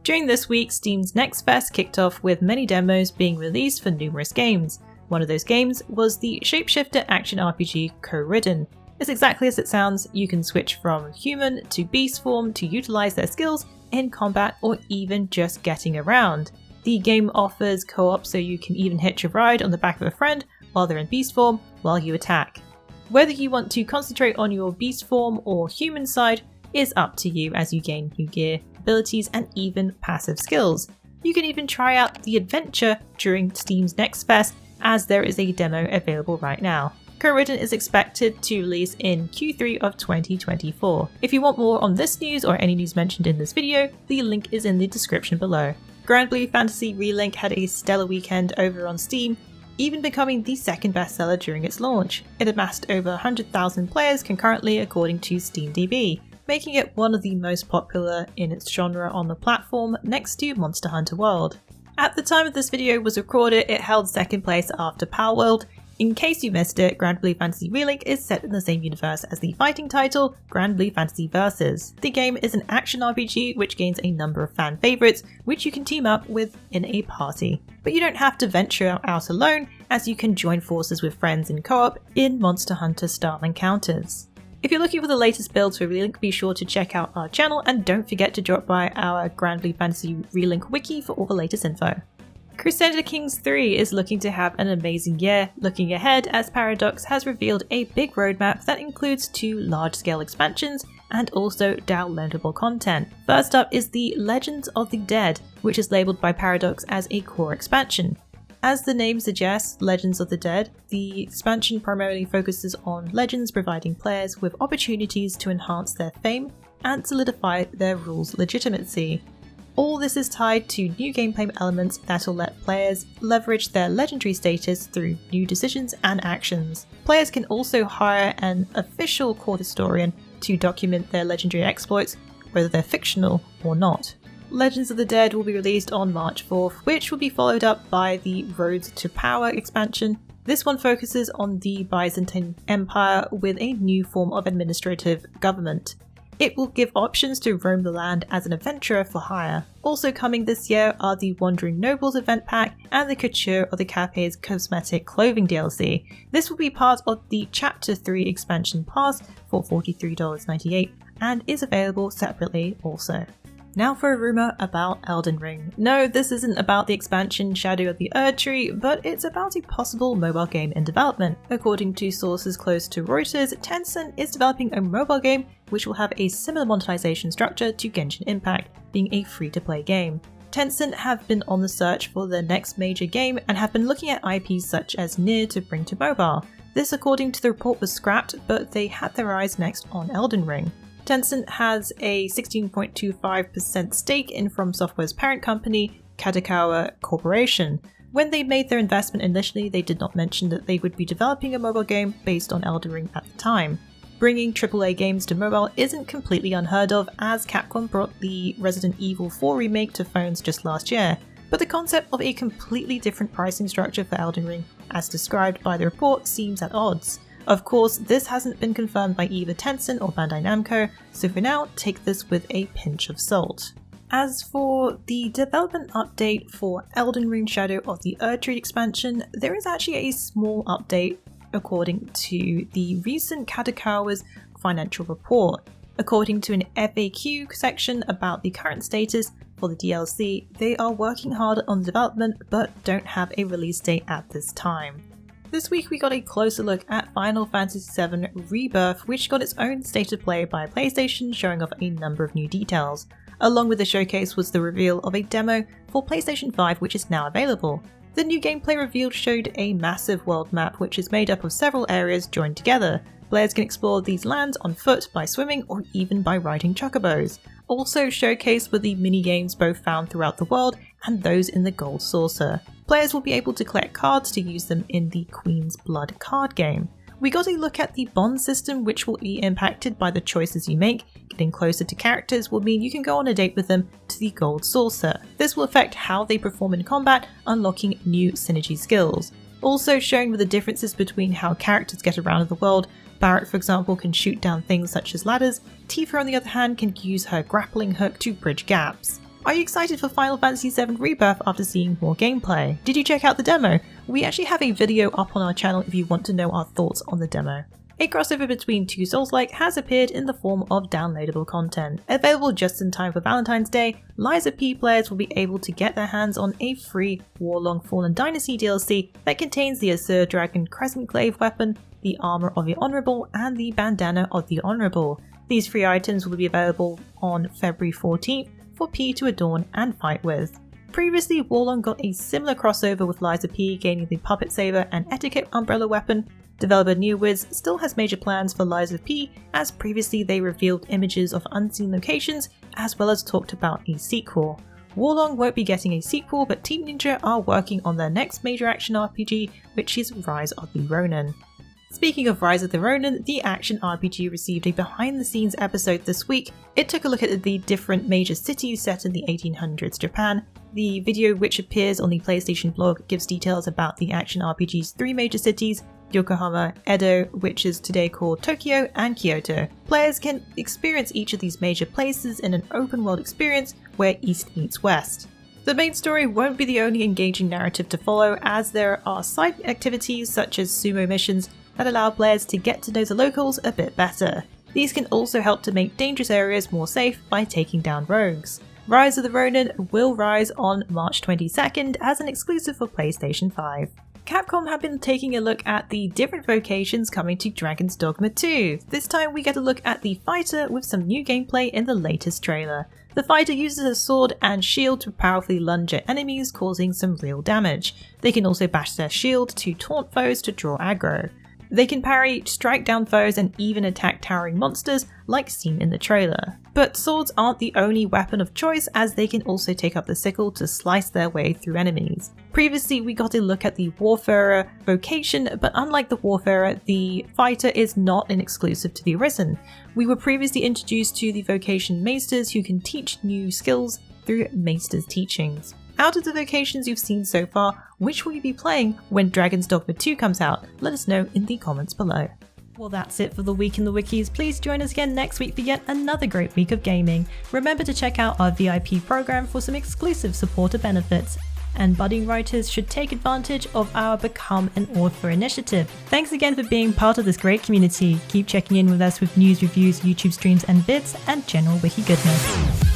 During this week, Steam's Next Fest kicked off with many demos being released for numerous games. One of those games was the Shapeshifter action RPG Coridden. It's exactly as it sounds. You can switch from human to beast form to utilize their skills in combat or even just getting around. The game offers co-op, so you can even hitch a ride on the back of a friend while they're in beast form while you attack. Whether you want to concentrate on your beast form or human side is up to you as you gain new gear, abilities and even passive skills. You can even try out the adventure during Steam's Next Fest, as there is a demo available right now. Coridden is expected to release in Q3 of 2024. If you want more on this news or any news mentioned in this video, the link is in the description below. Granblue Fantasy Relink had a stellar weekend over on Steam, even becoming the second bestseller during its launch. It amassed over 100,000 players concurrently according to SteamDB, making it one of the most popular in its genre on the platform next to Monster Hunter World. At the time of this video was recorded, it held second place after Power World. In case you missed it, Granblue Fantasy Relink is set in the same universe as the fighting title, Granblue Fantasy Versus. The game is an action RPG which gains a number of fan favourites, which you can team up with in a party. But you don't have to venture out alone, as you can join forces with friends in co-op in Monster Hunter style encounters. If you're looking for the latest builds for Relink, be sure to check out our channel and don't forget to drop by our Granblue Fantasy Relink wiki for all the latest info. Crusader Kings 3 is looking to have an amazing year, looking ahead as Paradox has revealed a big roadmap that includes 2 large-scale expansions and also downloadable content. First up is the Legends of the Dead, which is labelled by Paradox as a core expansion. As the name suggests, Legends of the Dead, the expansion primarily focuses on legends, providing players with opportunities to enhance their fame and solidify their rules' legitimacy. All this is tied to new gameplay elements that will let players leverage their legendary status through new decisions and actions. Players can also hire an official court historian to document their legendary exploits, whether they're fictional or not. Legends of the Dead will be released on March 4th, which will be followed up by the Roads to Power expansion. This one focuses on the Byzantine Empire with a new form of administrative government. It will give options to roam the land as an adventurer for hire. Also coming this year are the Wandering Nobles event pack and the Couture of the Cafe's cosmetic clothing DLC. This will be part of the Chapter 3 expansion pass for $43.98 and is available separately also. Now for a rumour about Elden Ring. No, this isn't about the expansion Shadow of the Erdtree, but it's about a possible mobile game in development. According to sources close to Reuters, Tencent is developing a mobile game which will have a similar monetization structure to Genshin Impact, being a free-to-play game. Tencent have been on the search for their next major game and have been looking at IPs such as Nier to bring to mobile. This, according to the report, was scrapped, but they had their eyes next on Elden Ring. Tencent has a 16.25% stake in From Software's parent company, Kadokawa Corporation. When they made their investment initially, they did not mention that they would be developing a mobile game based on Elden Ring at the time. Bringing AAA games to mobile isn't completely unheard of, as Capcom brought the Resident Evil 4 remake to phones just last year, but the concept of a completely different pricing structure for Elden Ring, as described by the report, seems at odds. Of course, this hasn't been confirmed by either Tencent or Bandai Namco, so for now, take this with a pinch of salt. As for the development update for Elden Ring Shadow of the Erdtree expansion, there is actually a small update according to the recent Kadokawa's financial report. According to an FAQ section about the current status for the DLC, they are working hard on development but don't have a release date at this time. This week we got a closer look at Final Fantasy VII Rebirth, which got its own state of play by PlayStation, showing off a number of new details. Along with the showcase was the reveal of a demo for PlayStation 5, which is now available. The new gameplay revealed showed a massive world map which is made up of several areas joined together. Players can explore these lands on foot, by swimming, or even by riding chocobos. Also showcased were the mini-games both found throughout the world and those in the Gold Saucer. Players will be able to collect cards to use them in the Queen's Blood card game. We got a look at the bond system, which will be impacted by the choices you make. Getting closer to characters will mean you can go on a date with them to the Gold Saucer. This will affect how they perform in combat, unlocking new synergy skills. Also showing were the differences between how characters get around in the world. Barrett, for example, can shoot down things such as ladders. Tifa, on the other hand, can use her grappling hook to bridge gaps. Are you excited for Final Fantasy VII Rebirth after seeing more gameplay? Did you check out the demo? We actually have a video up on our channel if you want to know our thoughts on the demo. A crossover between two Souls-like has appeared in the form of downloadable content. Available just in time for Valentine's Day, Lies of P players will be able to get their hands on a free Warlong Fallen Dynasty DLC that contains the Azure Dragon Crescent Glaive weapon, the Armour of the Honourable, and the Bandana of the Honourable. These free items will be available on February 14th for P to adorn and fight with. Previously, Warlong got a similar crossover with Lies of P gaining the Puppet Saber and Etiquette umbrella weapon. Developer NewWiz still has major plans for Lies of P, as previously they revealed images of unseen locations as well as talked about a sequel. Warlong won't be getting a sequel, but Team Ninja are working on their next major action RPG, which is Rise of the Ronin. Speaking of Rise of the Ronin, the action RPG received a behind the scenes episode this week. It took a look at the different major cities set in the 1800s Japan. The video, which appears on the PlayStation blog, gives details about the action RPG's three major cities: Yokohama, Edo, which is today called Tokyo, and Kyoto. Players can experience each of these major places in an open world experience where East meets West. The main story won't be the only engaging narrative to follow, as there are side activities such as sumo missions that allow players to get to know the locals a bit better. These can also help to make dangerous areas more safe by taking down rogues. Rise of the Ronin will rise on March 22nd as an exclusive for PlayStation 5. Capcom have been taking a look at the different vocations coming to Dragon's Dogma 2. This time we get a look at the fighter with some new gameplay in the latest trailer. The fighter uses a sword and shield to powerfully lunge at enemies, causing some real damage. They can also bash their shield to taunt foes to draw aggro. They can parry, strike down foes, and even attack towering monsters like seen in the trailer. But swords aren't the only weapon of choice, as they can also take up the sickle to slice their way through enemies. Previously we got a look at the Warfarer Vocation, but unlike the Warfarer, the fighter is not an exclusive to the Arisen. We were previously introduced to the Vocation Maesters, who can teach new skills through Maesters' teachings. Out of the vocations you've seen so far, which will you be playing when Dragon's Dogma 2 comes out? Let us know in the comments below. Well, that's it for the week in the wikis. Please join us again next week for yet another great week of gaming. Remember to check out our VIP program for some exclusive supporter benefits. And budding writers should take advantage of our Become an Author initiative. Thanks again for being part of this great community. Keep checking in with us with news, reviews, YouTube streams and vids, and general wiki goodness.